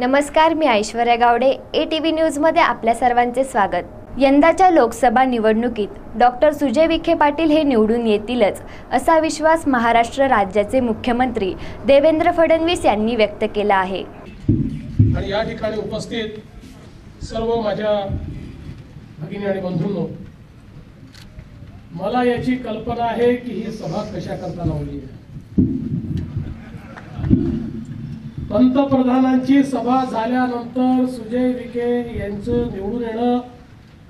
नमस्कार, मी ऐश्वर्या गावडे. ATV न्यूजमध्ये आपल्या सर्वांचे स्वागत. यंदाच्या लोकसभा निवडणुकीत डॉक्टर सुजय विखे पाटील हे निवडून येतीलच असा विश्वास महाराष्ट्र राज्याचे मुख्यमंत्री देवेंद्र फडणवीस यांनी व्यक्त केला आहे. आणि या ठिकाणी उपस्थित सर्व माझ्या भगिनी आणि बंधूंनो, मला याची कल्पना आहे की ही सभा कशा करता लावली आहे. पंतप्रधानांची सभा झाल्यानंतर सुजय विखे यांचं निवडून येणं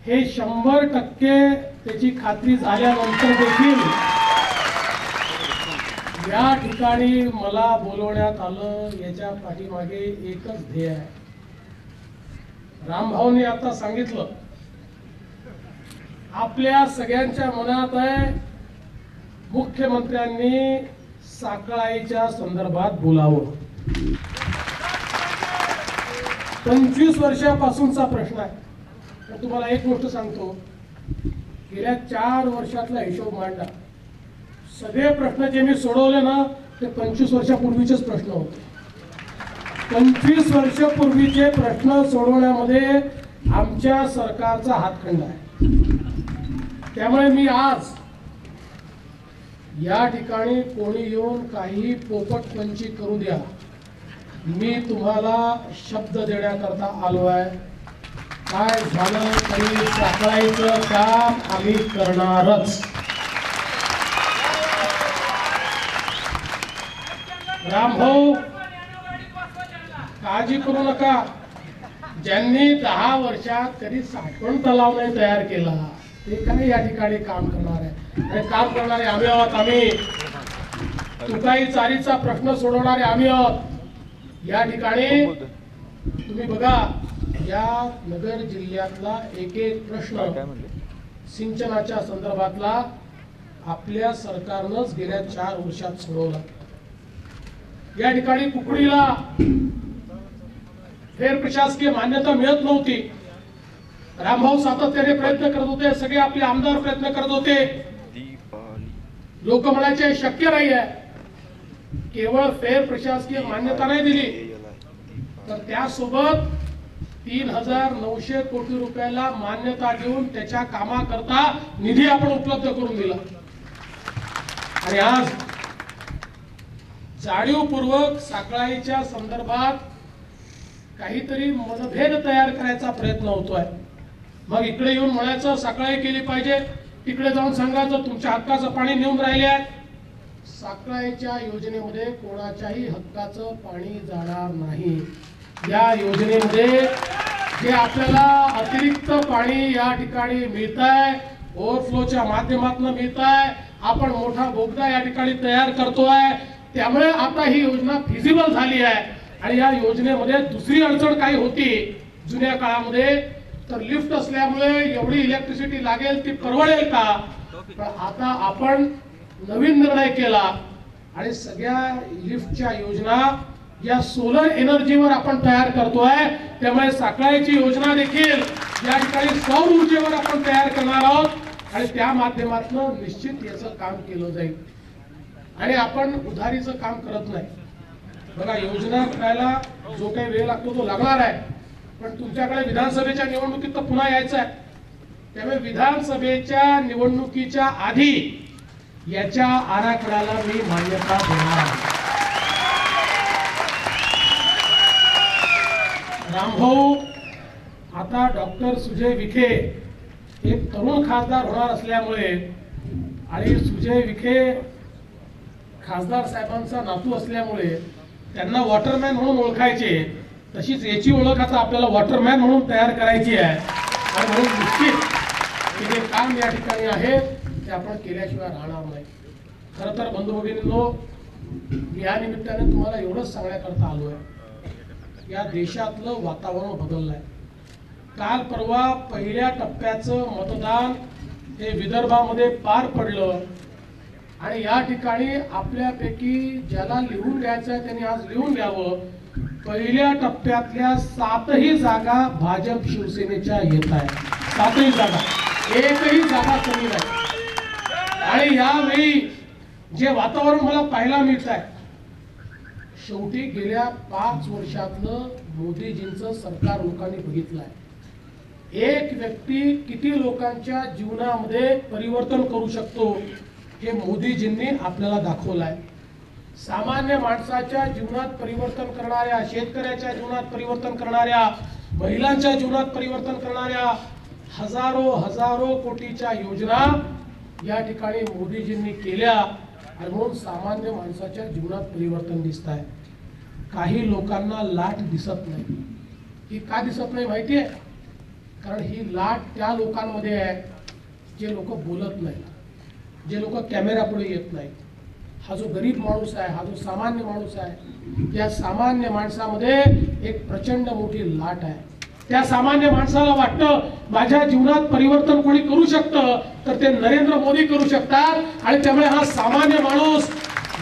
हे 100% त्याची खात्री झाल्यानंतर देखील या ठिकाणी मला बोलवण्यात आलं. याच्या पाठीमागे एकच ध्येय आहे. रामभाऊंनी आता सांगितलं, आपल्या सगळ्यांच्या मनात आहे, मुख्यमंत्र्यांनी साखळाईच्या संदर्भात बोलावं. 25 वर्षापासूनचा प्रश्न आहे. तुम्हाला एक गोष्ट सांगतो, गेल्या 4 वर्षातला हिशोब मांडला. सगळे प्रश्न जे मी सोडवले ना, ते 25 वर्षापूर्वीचेच प्रश्न होते. 25 वर्षापूर्वीचे प्रश्न सोडवण्यामध्ये आमच्या सरकारचा हातखंडा आहे. त्यामुळे मी आज या ठिकाणी कोणी येऊन काही पोपटपंची करू द्या, मी तुम्हाला शब्द देण्याकरता आलो आहे. काय झालं तरी साखळाईचं काम आम्ही करणारच. रामभाऊ, काळजी करू नका. ज्यांनी 10 वर्षात कधी साठवण तलाव नाही तयार केला, ते काय या ठिकाणी काम करणार आहे. आणि काम करणारे आम्ही आहोत. आम्ही तुकाई चारीचा प्रश्न सोडवणारे आम्ही आहोत. या ठिकाणी तुम्ही बघा, या नगर जिल्ह्यातला एक एक प्रश्न सिंचनाच्या संदर्भातला आपल्या सरकारनंच गेल्या 4 वर्षात सोडवला. या ठिकाणी कुकडीला फेर प्रशासकीय मान्यता मिळत नव्हती. रामभाऊ सातत्याने प्रयत्न करत होते, सगळे आपले आमदार प्रयत्न करत होते. लोक म्हणायचे शक्य नाही आहे. केवळ फेर प्रशासकीय मान्यता नाही दिली, तर त्यासोबत 3,900 कोटी रुपयाला मान्यता देऊन त्याच्या कामाकरता निधी आपण उपलब्ध करून दिला. आणि आज जाणीवपूर्वक साखळाईच्या संदर्भात काहीतरी मतभेद तयार करायचा प्रयत्न होतोय. मग इकडे येऊन म्हणायचं साखळाई केली पाहिजे, तिकडे जाऊन सांगायचं तुमच्या हक्काचं पाणी नेऊन राहिले आहे. साखळाईच्या योजनेमध्ये कोणाच्याही हक्काचं पाणी जाणार नाही. या योजनेमध्ये जे आपल्याला अतिरिक्त पाणी या ठिकाणी मिळत आहे, ओव्हरफ्लोच्या माध्यमातून मिळत आहे, आपण मोठा बोगदा या ठिकाणी तयार करतोय. त्यामुळे आता ही योजना फिजिबल झाली आहे. आणि या योजनेमध्ये दुसरी अडचण काय होती जुन्या काळामध्ये, तर लिफ्ट असल्यामुळे एवढी इलेक्ट्रिसिटी लागेल ती परवडेल का. पण आता आपण नवीन निर्णय केला आणि सगळ्या लिफ्टच्या योजना या सोलर एनर्जीवर आपण तयार करतोय. त्यामुळे साखळाईची योजना देखील या ठिकाणी सौर ऊर्जेवर आपण तयार करणार आहोत आणि त्या माध्यमातून निश्चित याचं काम केलं जाईल. आणि आपण उधारीचं काम करत नाही. बघा, योजना करायला जो काही वेळ लागतो तो लागणार आहे, पण तुमच्याकडे विधानसभेच्या निवडणुकीत तर पुन्हा यायचं आहे. त्यामुळे विधानसभेच्या निवडणुकीच्या आधी याच्या आराखड्याला मी मान्यता देणार. रामभाऊ, आता डॉक्टर सुजय विखे एक तरुण खासदार होणार असल्यामुळे आणि सुजय विखे खासदार साहेबांचा नातू असल्यामुळे त्यांना वॉटरमॅन म्हणून ओळखायचे, तशीच याची ओळख आता आपल्याला वॉटरमॅन म्हणून तयार करायची आहे. आणि म्हणून निश्चित जे काम या ठिकाणी आहे ते आपण केल्याशिवाय राहणार नाही. खरं तर बंधू भगिनींनो, या निमित्ताने तुम्हाला एवढंच सांगण्याकरता आलोय, या देशातलं वातावरण बदललंय. काल परवा पहिल्या टप्प्याचं मतदान हे विदर्भामध्ये पार पडलं आणि या ठिकाणी आपल्यापैकी ज्याला लिहून द्यायचं आहे त्यांनी आज लिहून द्यावं. पहिल्या टप्प्यातल्या 7ही जागा भाजप शिवसेनेच्या येत आहे. 7ही जागा, एकही जागा कमी नाही. आणि यावेळी जे वातावरण मला पाहायला मिळत आहे, शेवटी गेल्या 5 वर्षातलं मोदीजींचं सरकार लोकांनी बघितलं आहे. एक व्यक्ती किती लोकांच्या जीवनामध्ये परिवर्तन करू शकतो हे मोदीजींनी आपल्याला दाखवलं आहे. सामान्य माणसाच्या जीवनात परिवर्तन करणाऱ्या, शेतकऱ्याच्या जीवनात परिवर्तन करणाऱ्या, महिलांच्या जीवनात परिवर्तन करणाऱ्या हजारो कोटीच्या योजना या ठिकाणी मोदीजींनी केल्या आणि म्हणून सामान्य माणसाच्या जीवनात परिवर्तन दिसत आहे. काही लोकांना लाट दिसत नाही. ही का दिसत नाही माहिती आहे? कारण ही लाट त्या लोकांमध्ये आहे जे लोक बोलत नाही, जे लोक कॅमेऱ्यापुढे येत नाही. हा जो गरीब माणूस आहे, हा जो सामान्य माणूस आहे, या सामान्य माणसामध्ये एक प्रचंड मोठी लाट आहे. त्या सामान्य माणसाला वाटतं माझ्या जीवनात परिवर्तन कोणी करू शकतं तर ते नरेंद्र मोदी करू शकतात. आणि त्यामुळे हा सामान्य माणूस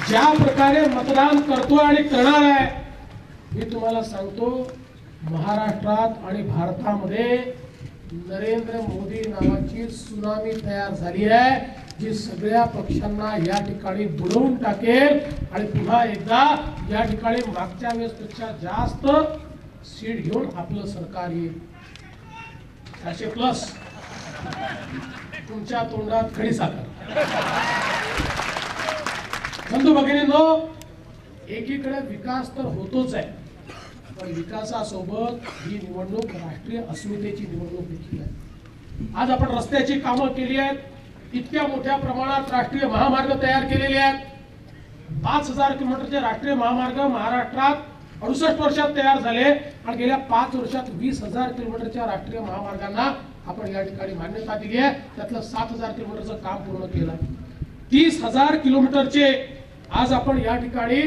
ज्या प्रकारे मतदान करतोय आणि करणार आहे, मी तुम्हाला सांगतो महाराष्ट्रात आणि भारतामध्ये नरेंद्र मोदी नावाची सुनामी तयार झाली आहे, जी सगळ्या पक्षांना या ठिकाणी बुडवून टाकेल आणि पुन्हा एकदा या ठिकाणी मागच्या वेळेसपेक्षा जास्त सीट घेऊन आपलं सरकार येईल. 400+ तुमच्या तोंडात खडी साखर. बंधू भगिनींनो, एकीकडे विकास तर होतोच आहे, पण विकासासोबत ही निवडणूक राष्ट्रीय अस्मितेची निवडणूक देखील आहे. आज आपण रस्त्याची कामं केली आहेत, इतक्या मोठ्या प्रमाणात राष्ट्रीय महामार्ग तयार केलेले आहेत. 5000 किलोमीटरचे राष्ट्रीय महामार्ग महाराष्ट्रात 68 वर्षात तयार झाले आणि गेल्या 5 वर्षात 20,000 किलोमीटरच्या राष्ट्रीय महामार्गांना आपण या ठिकाणी मान्यता दिली आहे. त्यातलं 7,000 किलोमीटरचं काम पूर्ण केलं. 30,000 किलोमीटरचे आज आपण या ठिकाणी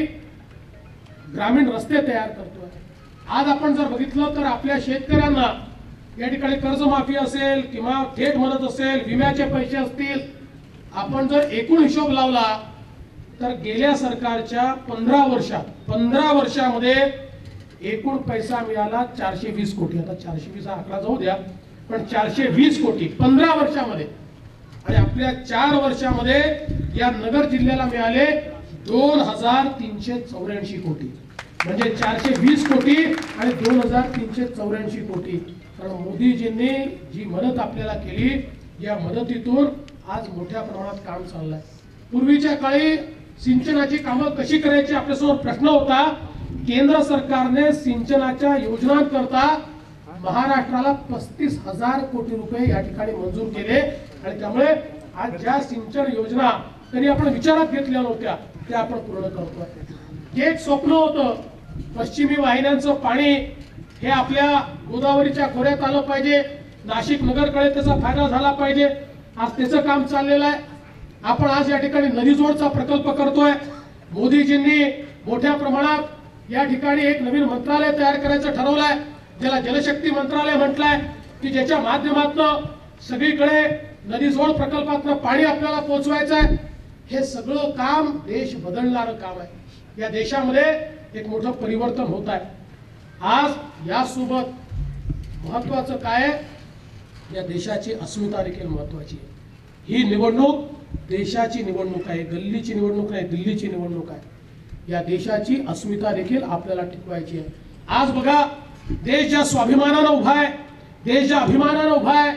ग्रामीण रस्ते तयार करतोय. आज आपण जर बघितलं तर आपल्या शेतकऱ्यांना या ठिकाणी कर्जमाफी असेल किंवा थेट मदत असेल, विम्याचे पैसे असतील, आपण जर एकूण हिशोब लावला तर गेल्या सरकारच्या 15 वर्षामध्ये एकूण पैसा मिळाला 420 कोटी. आता 420 हा आकडा जाऊ द्या, पण 420 कोटी 15 वर्षामध्ये. आणि आपल्या 4 वर्षामध्ये या नगर जिल्ह्याला मिळाले 2384 कोटी. म्हणजे 420 कोटी आणि 2384 कोटी. कारण मोदीजींनी जी मदत आपल्याला केली, या मदतीतून आज मोठ्या प्रमाणात काम चाललंय. पूर्वीच्या काळी सिंचनाची कामं कशी करायची आपल्यासमोर प्रश्न होता. केंद्र सरकारने सिंचनाच्या योजनांकरता महाराष्ट्राला 35,000 कोटी रुपये या ठिकाणी मंजूर केले आणि त्यामुळे आज ज्या सिंचन योजना त्यांनी आपण विचारात घेतल्या नव्हत्या त्या आपण पूर्ण करतोय. एक स्वप्न होतं पश्चिमी वाहिन्यांचं पाणी हे आपल्या गोदावरीच्या खोऱ्यात आलं पाहिजे, नाशिक नगरकडे त्याचा फायदा झाला पाहिजे. आज त्याचं काम चाललेलं आहे. आपण आज या ठिकाणी नदीजोडचा प्रकल्प करतोय. मोदीजींनी मोठ्या प्रमाणात या ठिकाणी एक नवीन मंत्रालय तयार करायचं ठरवलंय, ज्याला जलशक्ती मंत्रालय म्हटलंय, की ज्याच्या माध्यमातून सगळीकडे नदीजोड प्रकल्पातनं पाणी आपल्याला पोहोचवायचं आहे. हे सगळं काम देश बदलणारं काम आहे. या देशामध्ये एक मोठं परिवर्तन होत आहे. आज यासोबत महत्वाचं काय आहे, या देशाची अस्मिता देखील महत्वाची आहे. ही निवडणूक देशाची निवडणूक आहे, गल्लीची निवडणूक नाही, दिल्लीची निवडणूक आहे. या देशाची अस्मिता देखील आपल्याला टिकवायची आहे. आज बघा, देश ज्या स्वाभिमानानं उभा आहे, देश ज्या अभिमानानं उभा आहे,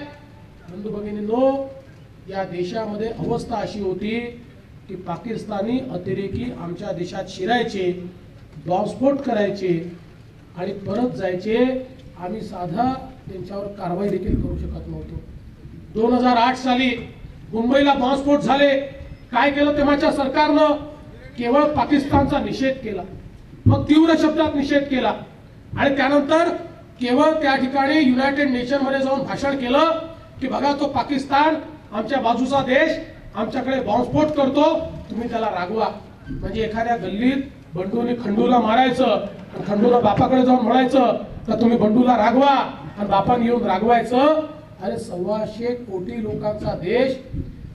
बंधू भगिनींनो, या देशामध्ये अवस्था अशी होती की पाकिस्तानी अतिरेकी आमच्या देशात शिरायचे, बॉम्बस्फोट करायचे आणि परत जायचे. आम्ही साधा त्यांच्यावर कारवाई देखील करू शकत नव्हतो. 2008 साली मुंबईला बॉम्बस्फोट झाले. काय केलं तेव्हाच्या सरकारनं? केवळ पाकिस्तानचा निषेध केला, मग तीव्र शब्दात निषेध केला आणि त्यानंतर केवळ त्या ठिकाणी युनायटेड नेशन मध्ये जाऊन भाषण केलं की बघा, तो पाकिस्तान आमच्या बाजूचा देश आमच्याकडे बॉम्बस्फोट करतो, तुम्ही त्याला रागवा. म्हणजे एखाद्या गल्लीत बंडूने खंडूला मारायचं, खंडूला बापाकडे जाऊन म्हणायचं तर तुम्ही बंडूला रागवा आणि बापाने येऊन रागवायचं. अरे 125 कोटी लोकांचा देश,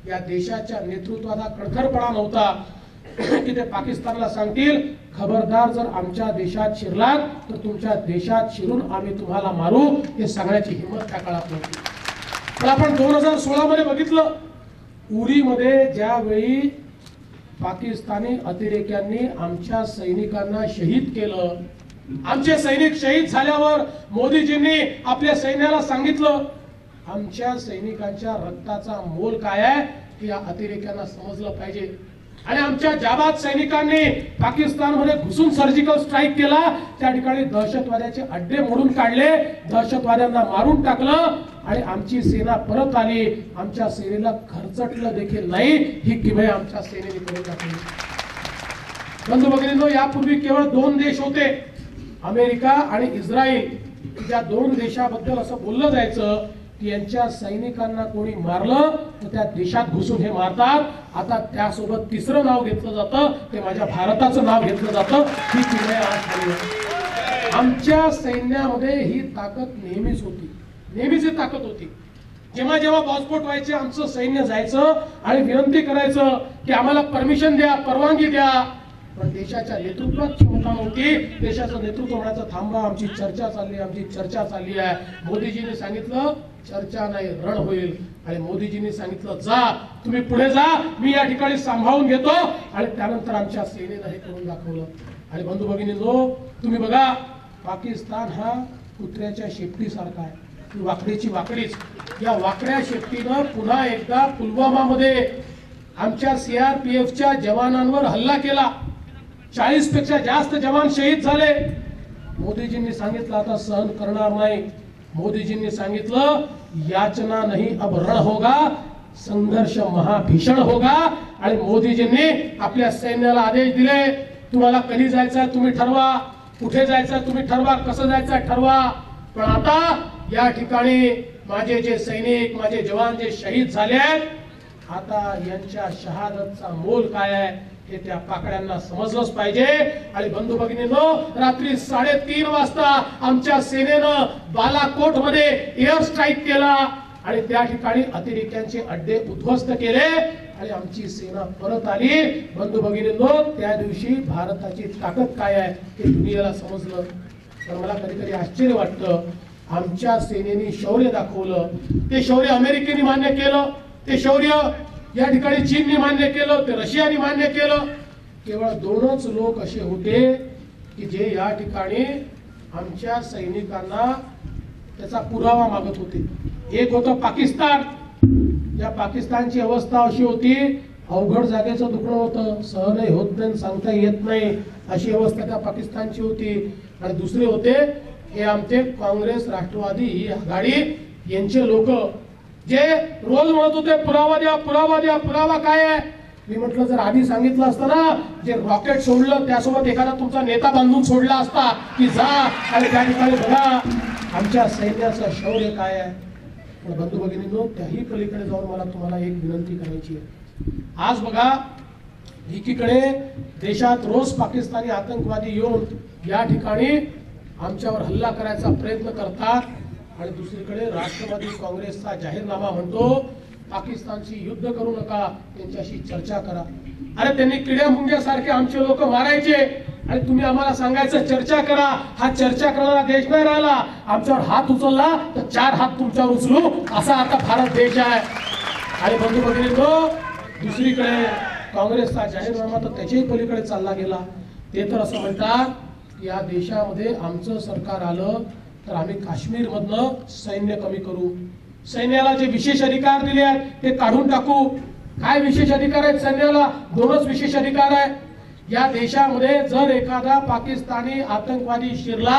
या देशाच्या नेतृत्वाचा कणखरपणा नव्हता की ते पाकिस्तानला सांगतील खबरदार जर आमच्या देशात शिरलात तर तुमच्या देशात शिरून आम्ही तुम्हाला मारू, हे सांगण्याची हिंमत त्या काळात नव्हती. पण आपण 2016 मध्ये बघितलं, उरीमध्ये ज्यावेळी पाकिस्तानी अतिरेक्यांनी आमच्या सैनिकांना शहीद केलं। आमचे सैनिक शहीद झाल्यावर मोदीजींनी आपल्या सैन्याला सांगितलं आमच्या सैनिकांच्या रक्ताचा मोल काय आहे हे या अतिरेक्यांना समजलं पाहिजे। आणि आमच्या जाबाज सैनिकांनी पाकिस्तानमध्ये घुसून सर्जिकल स्ट्राईक केला, त्या ठिकाणी दहशतवाद्याचे अड्डे मोडून काढले, दहशतवाद्यांना मारून टाकलं आणि आमची सेना परत आली। आमच्या सेनेला खरचटलं देखील नाही, ही किमया आमच्या सेनेने करून टाकली। बंधू भगिनींनो, यापूर्वी केवळ 2 देश होते, अमेरिका आणि इस्रायल। या 2 देशाबद्दल असं बोललं जायचं की यांच्या सैनिकांना कोणी मारलं तर त्या देशात घुसून हे मारतात। आता त्यासोबत तिसरं नाव घेतलं जातं, ते माझ्या भारताचं नाव घेतलं जातं। ही किमया आज झाली आहे। आमच्या सैन्यामध्ये ही ताकद नेहमीच होती, नेहमीच ही ताकद होती। जेव्हा जेव्हा बॉम्बस्फोट व्हायचे आमचं सैन्य जायचं आणि विनंती करायचं की आम्हाला परमिशन द्या, परवानगी द्या, पण देशाच्या नेतृत्वात क्षमता नव्हती। देशाचं नेतृत्व म्हणायचं थांबा, आमची चर्चा चालली, आमची चर्चा चालली आहे। मोदीजींनी सांगितलं चर्चा नाही रण होईल, आणि मोदीजींनी सांगितलं जा तुम्ही पुढे जा, मी या ठिकाणी सांभाळून घेतो, आणि त्यानंतर आमच्या सेनेनं हे करून दाखवलं। आणि बंधू भगिनींनो, तुम्ही बघा पाकिस्तान हा कुत्र्याच्या शेपटीसारखा आहे, वाकडीची वाकडीच। या वाकड्या शेपटीनं पुन्हा एकदा पुलवामामध्ये आमच्या सीआरपीएफच्या जवानांवर हल्ला केला, 40 पेक्षा जास्त जवान शहीद झाले। मोदीजींनी सांगितलं आता सहन करणार नाही। मोदीजींनी सांगितलं याचना नहीं अब रण होगा, संघर्ष महाभीषण होगा। आणि मोदीजींनी आपल्या सैन्याला आदेश दिले तुम्हाला कधी जायचं तुम्ही ठरवा, कुठे जायचं तुम्ही ठरवा, कसं जायचं ठरवा, पण आता या ठिकाणी माझे जे सैनिक, माझे जवान जे शहीद झाले आहेत, आता यांच्या शहादतचा मोल काय आहे हे त्या पाकड्यांना समजलंच पाहिजे। आणि बंधू भगिनींनो, रात्री 3:30 वाजता आमच्या सेनेनं बालाकोट मध्ये एअर स्ट्राईक केला आणि त्या ठिकाणी अतिरेक्यांचे अड्डे उद्ध्वस्त केले आणि आमची सेना परत आली। बंधू भगिनींनो, त्या दिवशी भारताची ताकद काय आहे हे दुनियेला समजलं। तर मला कधी कधी आश्चर्य वाटतं, आमच्या सेनेने शौर्य दाखवलं, ते शौर्य अमेरिकेने मान्य केलं, ते शौर्य या ठिकाणी चीनने मान्य केलं, ते रशियाने मान्य केलं। केवळ 2च लोक असे होते की जे या ठिकाणी आमच्या सैनिकांना त्याचा पुरावा मागत होते। एक होतं पाकिस्तान। या पाकिस्तानची अवस्था अशी होती, अवघड जागेचं दुखणं होतं, सहनही होत नाही, सांगता येत नाही, अशी अवस्था त्या पाकिस्तानची होती। आणि दुसरे होते हे आमचे काँग्रेस, राष्ट्रवादी ही आघाडी यांचे लोक, जे रोज म्हणत होते पुरावा द्या, पुरावा द्या। पुरावा काय आहे? मी म्हटलं जर आधी सांगितलं असतं ना, जे रॉकेट सोडलं त्यासोबत एखादा तुमचा नेता बांधून सोडला असता की जा आणि त्या ठिकाणी बघा आमच्या सैन्याचं शौर्य काय आहे। पण बंधू भगिनींनो, त्याही पलीकडे जाऊन मला तुम्हाला एक विनंती करायची आहे। आज बघा एकीकडे देशात रोज पाकिस्तानी आतंकवादी येऊन या ठिकाणी आमच्यावर हल्ला करायचा प्रयत्न करतात, आणि दुसरीकडे राष्ट्रवादी काँग्रेसचा जाहीरनामा म्हणतो पाकिस्तानशी युद्ध करू नका, त्यांच्याशी चर्चा करा। अरे त्यांनी किड्या मुंग्यासारखे आमचे लोक मारायचे आणि तुम्ही आम्हाला सांगायचं चर्चा करा। हा चर्चा करणारा देश नाही राहिला, आमच्यावर हात उचलला तर 4 हात तुमच्यावर उचलू, असा आता भारत देश आहे। आणि बंधू भगिनींनो, दुसरीकडे काँग्रेसचा जाहीरनामा तर त्याच्याही पलीकडे चालला गेला। ते तर असं म्हणतात या देशामध्ये आमचं सरकार आलं तर आम्ही काश्मीरमधनं सैन्य कमी करू, सैन्याला जे विशेष अधिकार दिले आहेत ते काढून टाकू। काय विशेष अधिकार आहेत सैन्याला? 2च विशेष अधिकार आहेत। या देशामध्ये जर एखादा पाकिस्तानी आतंकवादी शिरला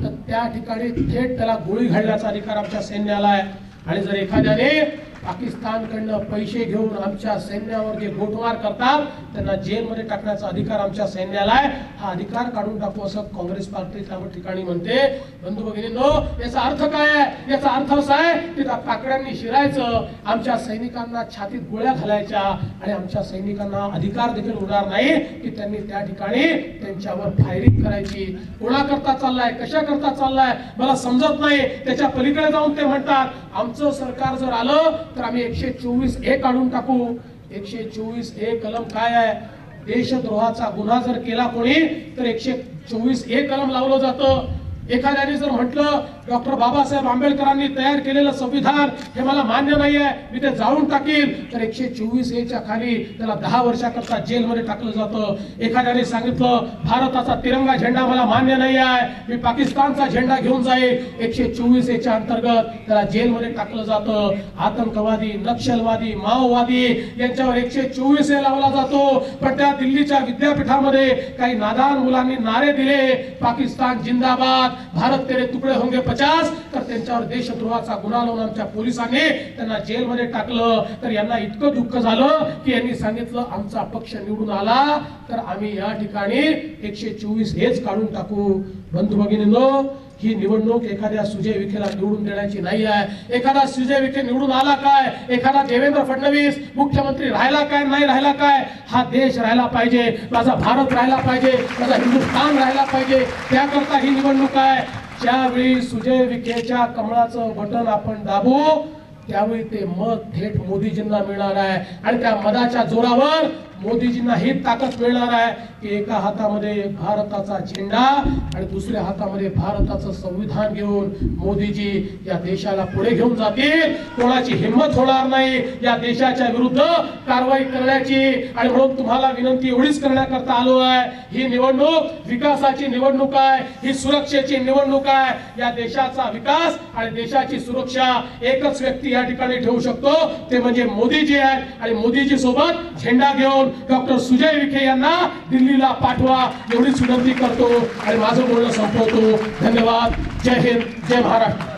तर त्या ठिकाणी थेट त्याला गोळी घालण्याचा अधिकार आमच्या सैन्याला आहे। आणि जर एखाद्याने पाकिस्तानकडनं पैसे घेऊन आमच्या सैन्यावर जे गोटमार करतात त्यांना जेलमध्ये टाकण्याचा अधिकार आमच्या सैन्याला आहे। हा अधिकार काढून टाकू असं काँग्रेस पार्टी त्या ठिकाणी म्हणते। बंधू भगिनींनो, याचा अर्थ काय आहे? याचा अर्थ असा आहे की त्या पाकड्यांनी शिरायचं, आमच्या सैनिकांना छातीत गोळ्या घालायच्या, आणि आमच्या सैनिकांना अधिकार देखील होणार नाही की त्यांनी त्या ठिकाणी त्यांच्यावर फायरिंग करायची। कोणाकरता चाललाय, कशा करता चाललाय मला समजत नाही। त्याच्या पलीकडे जाऊन ते म्हणतात आमचं सरकार जर आलं तर आम्ही 124A काढून टाकू। 124A कलम काय आहे? देशद्रोहाचा गुन्हा जर केला कोणी तर 124A कलम लावलं जातं। एखाद्याने जर म्हटलं डॉक्टर बाबासाहेब आंबेडकरांनी तयार केलेलं संविधान हे मला मान्य नाही आहे, मी ते जाळून टाकील, तर 124A च्या खाली त्याला 10 वर्षाकरता जेलमध्ये टाकलं जातं. एखाद्याने सांगितलं भारताचा तिरंगा झेंडा मला मान्य नाही आहे, मी पाकिस्तानचा झेंडा घेऊन जाईल, 124A च्या अंतर्गत त्याला जेलमध्ये टाकलं जातं. आतंकवादी, नक्षलवादी, माओवादी यांच्यावर 124A लावला जातो. पण त्या दिल्लीच्या विद्यापीठामध्ये काही नादान मुलांनी नारे दिले, पाकिस्तान जिंदाबाद, भारत तेरे तुकडे होंगे 50, तर त्यांच्यावर देशद्रोहाचा गुन्हा लावून आमच्या पोलिसांनी त्यांना जेलमध्ये टाकलं. तर यांना इतकं दुःख झालं की यांनी सांगितलं आमचा पक्ष निवडून आला तर आम्ही या ठिकाणी 124 हेच काढून टाकू. बंधू भगिनींनो, ही निवडणूक एखाद्या सुजय विखेला निवडून देण्याची नाही आहे. एखादा सुजय विखे निवडून आला काय, एखादा देवेंद्र फडणवीस मुख्यमंत्री राहिला काय, नाही राहिला काय, हा देश राहिला पाहिजे, माझा भारत राहिला पाहिजे, माझा हिंदुस्थान राहिला पाहिजे, त्याकरता ही निवडणूक आहे. ज्यावेळी सुजय विखेच्या कमळाचं बटन आपण दाबू त्यावेळी ते मत थेट मोदीजींना मिळणार आहे. आणि त्या मताच्या जोरावर मोदीजींना ही ताकद मिळणार आहे की एका हातामध्ये भारताचा झेंडा आणि दुसऱ्या हातामध्ये भारताचं संविधान घेऊन मोदीजी या देशाला पुढे घेऊन जातील. कोणाची हिंमत होणार नाही या देशाच्या विरुद्ध कारवाई करण्याची. आणि म्हणून तुम्हाला विनंती एवढीच करण्याकरता आलो आहे, ही निवडणूक विकासाची निवडणूक आहे, ही सुरक्षेची निवडणूक आहे. या देशाचा विकास आणि देशाची सुरक्षा एकच व्यक्ती या ठिकाणी ठेवू शकतो, ते म्हणजे मोदीजी आहेत. आणि मोदीजी सोबत झेंडा घेऊन डॉक्टर सुजय विखे यांना दिल्लीला पाठवा एवढीच विनंती करतो आणि माझं बोलणं संपवतो. धन्यवाद. जय हिंद, जय महाराष्ट्र.